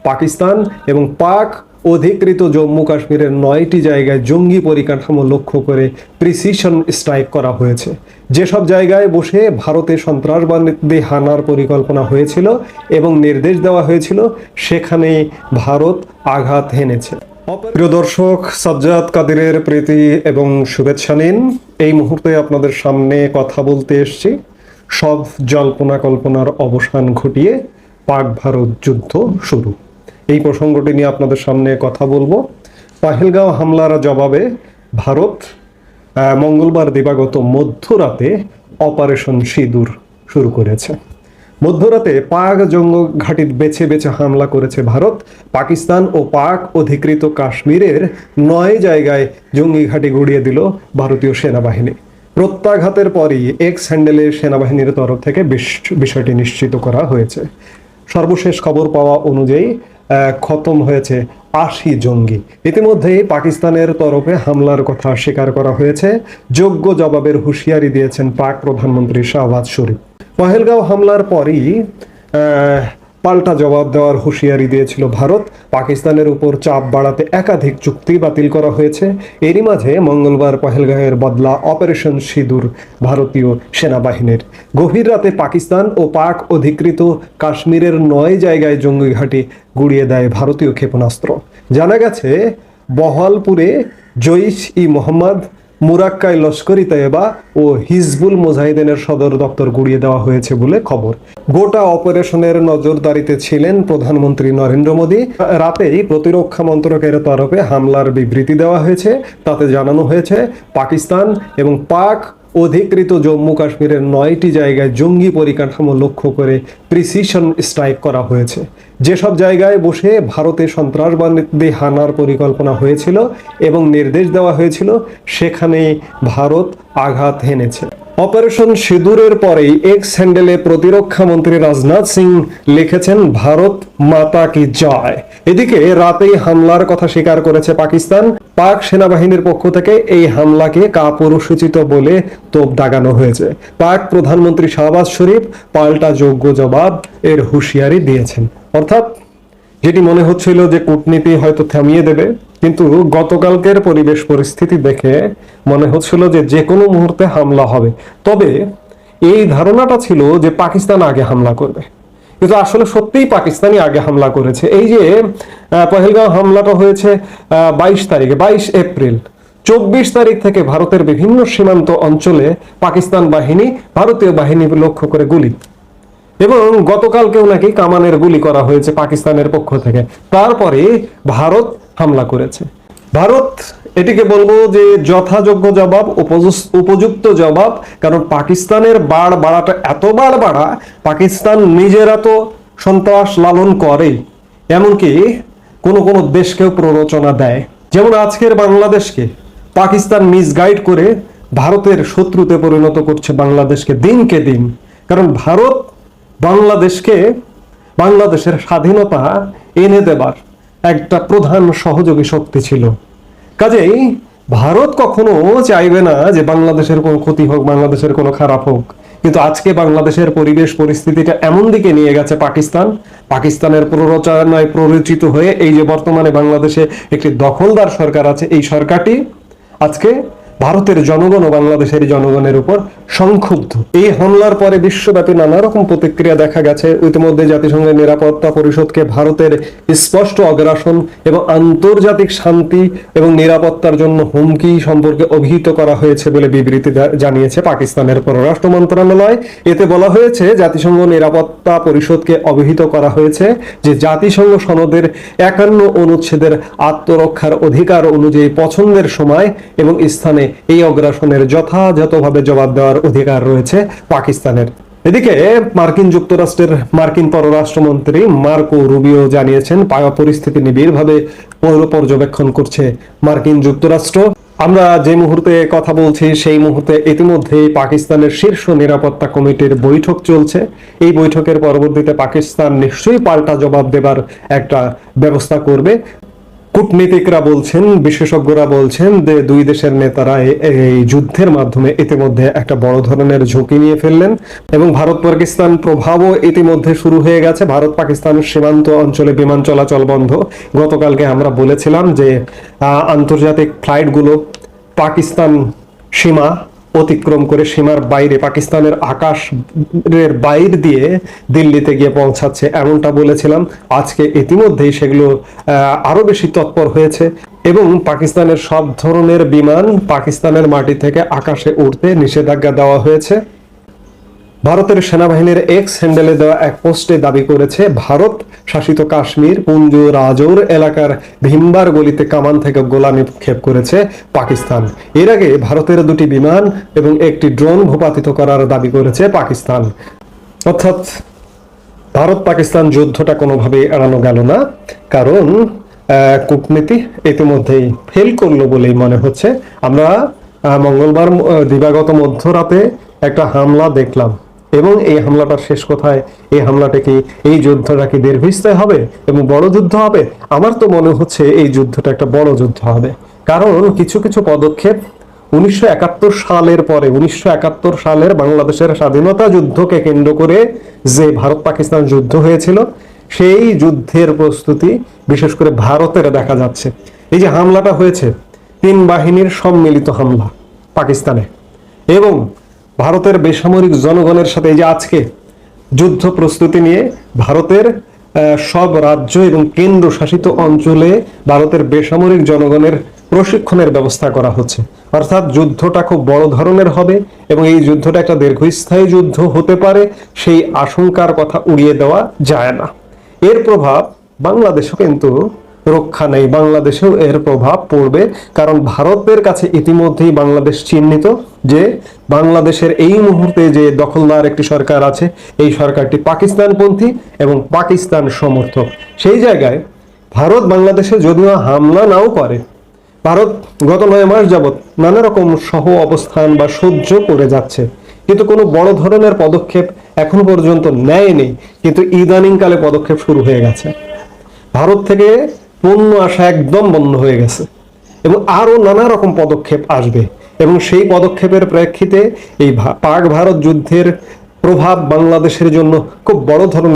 পাকিস্তান এবং পাক অধিকৃত জম্মু কাশ্মীরের 9টি জায়গায় জঙ্গি পরিকাঠামো লক্ষ্য করে প্রিসিশন স্ট্রাইক করা হয়েছে। যেসব জায়গায় বসে ভারতে সন্ত্রাসবাদী হানার পরিকল্পনা হয়েছিল এবং নির্দেশ দেওয়া হয়েছিল, সেখানে ভারত আঘাত হেনেছে। প্রিয় দর্শক, সাজ্জাদ কাদিরের প্রীতি এবং শুভেচ্ছা নিন। এই মুহূর্তে আপনাদের সামনে কথা বলতে এসেছি সব জল্পনা কল্পনার অবসান ঘটিয়ে পাক ভারত যুদ্ধ শুরু, এই প্রসঙ্গটি নিয়ে আপনাদের সামনে কথা বলবো। পাহেলগাঁও হামলার জবাবে ভারত মঙ্গলবার দিবাগত মধ্যরাতে অপারেশন সিঁদুর শুরু করেছে। মধ্যরাতে পাক জঙ্গি ঘাঁটি বেছে বেছে হামলা করেছে ভারত। পাকিস্তান ও পাক অধিকৃত কাশ্মীরের 9 জায়গায় জঙ্গি ঘাঁটি গুড়িয়ে দিল ভারতীয় সেনাবাহিনী। প্রত্যাঘাতের পরই এক্স হ্যান্ডেলে সেনাবাহিনীর তরফ থেকে বিষয়টি নিশ্চিত করা হয়েছে। সর্বশেষ খবর পাওয়া অনুযায়ী খতম হয়েছে 80 জঙ্গি। ইতিমধ্যেই পাকিস্তানের তরফে হামলার কথা স্বীকার করা হয়েছে। যোগ্য জবাবের হুঁশিয়ারি দিয়েছেন পাক প্রধানমন্ত্রী শাহবাজ শরীফ। পহেলগাঁও হামলার পরই পাল্টা জবাব দেওয়ার হুঁশিয়ারি দিয়েছিল ভারত। পাকিস্তানের উপর চাপ বাড়াতে একাধিক চুক্তি বাতিল করা হয়েছে। এরই মাঝে মঙ্গলবার পহেলগাঁওয়ের বদলা অপারেশন সিঁদুর ভারতীয় সেনাবাহিনীর। গভীর রাতে পাকিস্তান ও পাক অধিকৃত কাশ্মীরের 9 জায়গায় জঙ্গি ঘাঁটি গুড়িয়ে দেয় ভারতীয় ক্ষেপণাস্ত্র। জানা গেছে বহালপুরে জইশ-ই-মোহাম্মদ, মুরাক্কায় লস্করি তৈয়বা ও হিজবুল মুজাহিদিনের সদর দপ্তর গুড়িয়ে দেওয়া হয়েছে বলে খবর। গোটা অপারেশনের নজরদারিতে ছিলেন প্রধানমন্ত্রী নরেন্দ্র মোদী। রাতেই প্রতিরক্ষা মন্ত্রকের তরফে হামলার বিবৃতি দেওয়া হয়েছে। তাতে জানানো হয়েছে পাকিস্তান এবং পাক অধিকৃত জম্মু কাশ্মীরের 9টি জায়গায় জঙ্গি পরিকাঠামো লক্ষ্য করে প্রিসিশন স্ট্রাইক করা হয়েছে। যেসব জায়গায় বসে ভারতে সন্ত্রাসবাদী হানার পরিকল্পনা হয়েছিল এবং নির্দেশ দেওয়া হয়েছিল, সেখানে ভারত আঘাত হেনেছে। অপারেশন সিঁদুরের পরেই এক্স হ্যান্ডেলে প্রতিরক্ষা মন্ত্রী রাজনাথ সিং লিখেছেন, ভারত মাতা কি জয়। এদিকে রাতেই হামলার কথা স্বীকার করেছে পাকিস্তান। পাক সেনাবাহিনীর পক্ষ থেকে এই হামলাকে কাপুরুষোচিত বলে তোপ দাগানো হয়েছে। পাক প্রধানমন্ত্রী শাহবাজ শরীফ পাল্টা যোগ্য জবাব এর হুঁশিয়ারি দিয়েছেন। অর্থাৎ যেটি মনে হচ্ছিল যে কূটনীতি হয়তো থামিয়ে দেবে, কিন্তু গতকালকের পরিবেশ পরিস্থিতি দেখে মনে হচ্ছিল যে কোনো মুহূর্তে হামলা হবে। তবে এই ধারণাটা ছিল যে পাকিস্তান আগে হামলা করবে, কিন্তু আসলে সত্যিই পাকিস্তানই আগে হামলা করেছে। এই যে পহেলগাঁও হামলাটা হয়েছে 22 এপ্রিল, 24 তারিখ থেকে ভারতের বিভিন্ন সীমান্ত অঞ্চলে পাকিস্তান বাহিনী ভারতীয় বাহিনী লক্ষ্য করে গুলি, এবং গতকালকেও নাকি কামানের গুলি করা হয়েছে পাকিস্তানের পক্ষ থেকে। তারপরে ভারত হামলা করেছে। ভারত এটিকে বলবো যে যথাযোগ্য জবাব, উপযুক্ত জবাব। কারণ পাকিস্তানের বাড়াটা এত বাড়া, পাকিস্তান নিজেরা তো সন্ত্রাস লালন করে, এমনকি কোনো দেশকেও প্ররোচনা দেয়। যেমন আজকের বাংলাদেশকে পাকিস্তান মিসগাইড করে ভারতের শত্রুতে পরিণত করছে বাংলাদেশকে দিনকে দিন। কারণ ভারত বাংলাদেশের স্বাধীনতা এনে দেবার একটা প্রধান সহযোগী শক্তি ছিল। কাজেই ভারত কখনো চাইবে না যে বাংলাদেশের কোনো ক্ষতি হোক, বাংলাদেশের কোনো খারাপ হোক। কিন্তু আজকে বাংলাদেশের পরিবেশ পরিস্থিতিটা এমন দিকে নিয়ে গেছে পাকিস্তানের প্ররোচনায় প্ররোচিত হয়ে এই যে বর্তমানে বাংলাদেশে একটি দখলদার সরকার আছে, এই সরকারটি আজকে ভারতের জনগণ ও বাংলাদেশের জনগণের উপর সংক্ষুব্ধ। এই হামলার পরে বিশ্বব্যাপী নানা রকম প্রতিক্রিয়া দেখা গেছে। ইতিমধ্যে জাতিসংঘের নিরাপত্তা পরিষদকে ভারতের স্পষ্ট অগ্রাসন এবং আন্তর্জাতিক শান্তি এবং নিরাপত্তার জন্য হুমকি সম্পর্কে অভিহিত করা হয়েছে বলে বিবৃতি জানিয়েছে পাকিস্তানের পররাষ্ট্র মন্ত্রণালয়। এতে বলা হয়েছে, জাতিসংঘ নিরাপত্তা পরিষদকে অভিহিত করা হয়েছে যে জাতিসংঘ সনদের 51 অনুচ্ছেদের আত্মরক্ষার অধিকার অনুযায়ী পছন্দের সময় এবং স্থানে এই অগ্রাসনের যথাযথভাবে জবাব দেওয়ার অধিকার রয়েছে পাকিস্তানের। এদিকে মার্কিন যুক্তরাষ্ট্রের মার্কিন পররাষ্ট্রমন্ত্রী মার্কো রুবিও জানিয়েছেন, পরিস্থিতি নিবিড়ভাবে পর্যবেক্ষণ করছে মার্কিন যুক্তরাষ্ট্র। আমরা যে মুহূর্তে কথা বলছি সেই মুহূর্তে ইতিমধ্যে পাকিস্তানের শীর্ষ নিরাপত্তা কমিটির বৈঠক চলছে। এই বৈঠকের পরবর্তীতে পাকিস্তান নিশ্চয়ই পাল্টা জবাব দেবার একটা ব্যবস্থা করবে। কূটনীতিকরা বলছেন, বিশেষজ্ঞরা বলছেন যে দুই দেশের নেতারা এই যুদ্ধের মাধ্যমে ইতিমধ্যে একটা বড় ধরনের ঝুঁকি নিয়ে ফেললেন এবং ভারত পাকিস্তান প্রভাবও ইতিমধ্যে শুরু হয়ে গেছে। ভারত পাকিস্তান সীমান্ত অঞ্চলে বিমান চলাচল বন্ধ। গতকালকে আমরা বলেছিলাম যে আন্তর্জাতিক ফ্লাইটগুলো পাকিস্তান সীমা অতিক্রম করে সীমার বাইরে, পাকিস্তানের আকাশের বাইরে দিয়ে দিল্লিতে গিয়ে পৌঁছাচ্ছে, এমনটা বলেছিলাম। আজকে ইতিমধ্যেই সেগুলো আরো বেশি তৎপর হয়েছে এবং পাকিস্তানের সব ধরনের বিমান পাকিস্তানের মাটি থেকে আকাশে উঠতে নিষেধাজ্ঞা দেওয়া হয়েছে। ভারতের সেনাবাহিনীর এক্স হ্যান্ডেলে দেওয়া এক পোস্টে দাবি করেছে ভারত শাসিত কাশ্মীর পুঞ্জ রাজৌর এলাকার ভীমবার গলিতে কামান থেকে গোলা নিক্ষেপ করেছে পাকিস্তান। এর আগে ভারতের দুটি বিমান এবং একটি ড্রোন ভূপাতিত করার দাবি করেছে পাকিস্তান। অর্থাৎ ভারত পাকিস্তান যুদ্ধটা কোনোভাবেই এড়ানো গেল না, কারণ কূটনীতি ইতিমধ্যেই ফেল করলো বলেই মনে হচ্ছে। আমরা মঙ্গলবার দিবাগত মধ্যরাতে একটা হামলা দেখলাম এবং এই হামলাটার শেষ কোথায়? এই হামলাটা কি, এই যুদ্ধটা কি দীর্ঘস্থায়ী হবে এবং বড় যুদ্ধ হবে? আমার তো মনে হচ্ছে এই যুদ্ধটা একটা বড় যুদ্ধ হবে, কারণ কিছু কিছু পদক্ষেপ 1971 সালের পরে, 1971 সালের বাংলাদেশের স্বাধীনতা যুদ্ধকে কেন্দ্র করে যে ভারত পাকিস্তান যুদ্ধ হয়েছিল, সেই যুদ্ধের প্রস্তুতি বিশেষ করে ভারতের দেখা যাচ্ছে। এই যে হামলাটা হয়েছে, 3 বাহিনীর সম্মিলিত হামলা পাকিস্তানে, এবং ভারতের বেসামরিক জনগণের সাথে এই যে আজকে যুদ্ধ প্রস্তুতি নিয়ে ভারতের সব রাজ্য এবং কেন্দ্র শাসিত অঞ্চলে ভারতের বেসামরিক জনগণের প্রশিক্ষণের ব্যবস্থা করা হচ্ছে। অর্থাৎ যুদ্ধটা খুব বড় ধরনের হবে এবং এই যুদ্ধটা একটা দীর্ঘস্থায়ী যুদ্ধ হতে পারে, সেই আশঙ্কার কথা উড়িয়ে দেওয়া যায় না। এর প্রভাব বাংলাদেশও কিন্তু রক্ষা নেই, বাংলাদেশেও এর প্রভাব পড়বে, কারণ ভারতের কাছে ইতিমধ্যেই বাংলাদেশ চিহ্নিত যে বাংলাদেশের এই মুহূর্তে যে দখলদার একটি সরকার আছে, এই সরকারটি পাকিস্তানপন্থী এবং পাকিস্তান সমর্থক। সেই জায়গায় ভারত বাংলাদেশে যদিও হামলা নাও করে, ভারত গত 9 মাস যাবৎ নানা রকম সহ অবস্থান বা সহ্য করে যাচ্ছে, কিন্তু কোনো বড় ধরনের পদক্ষেপ এখনো পর্যন্ত নেয়নি। কিন্তু ইদানিংকালে পদক্ষেপ শুরু হয়ে গেছে, ভারত থেকে পণ্য আসা একদম বন্ধ হয়ে গেছে এবং আরো নানা রকম পদক্ষেপ আসবে, এবং সেই পদক্ষেপের প্রেক্ষিতে এই পাক ভারত যুদ্ধের প্রভাব বাংলাদেশের জন্য খুব বড় ধরনের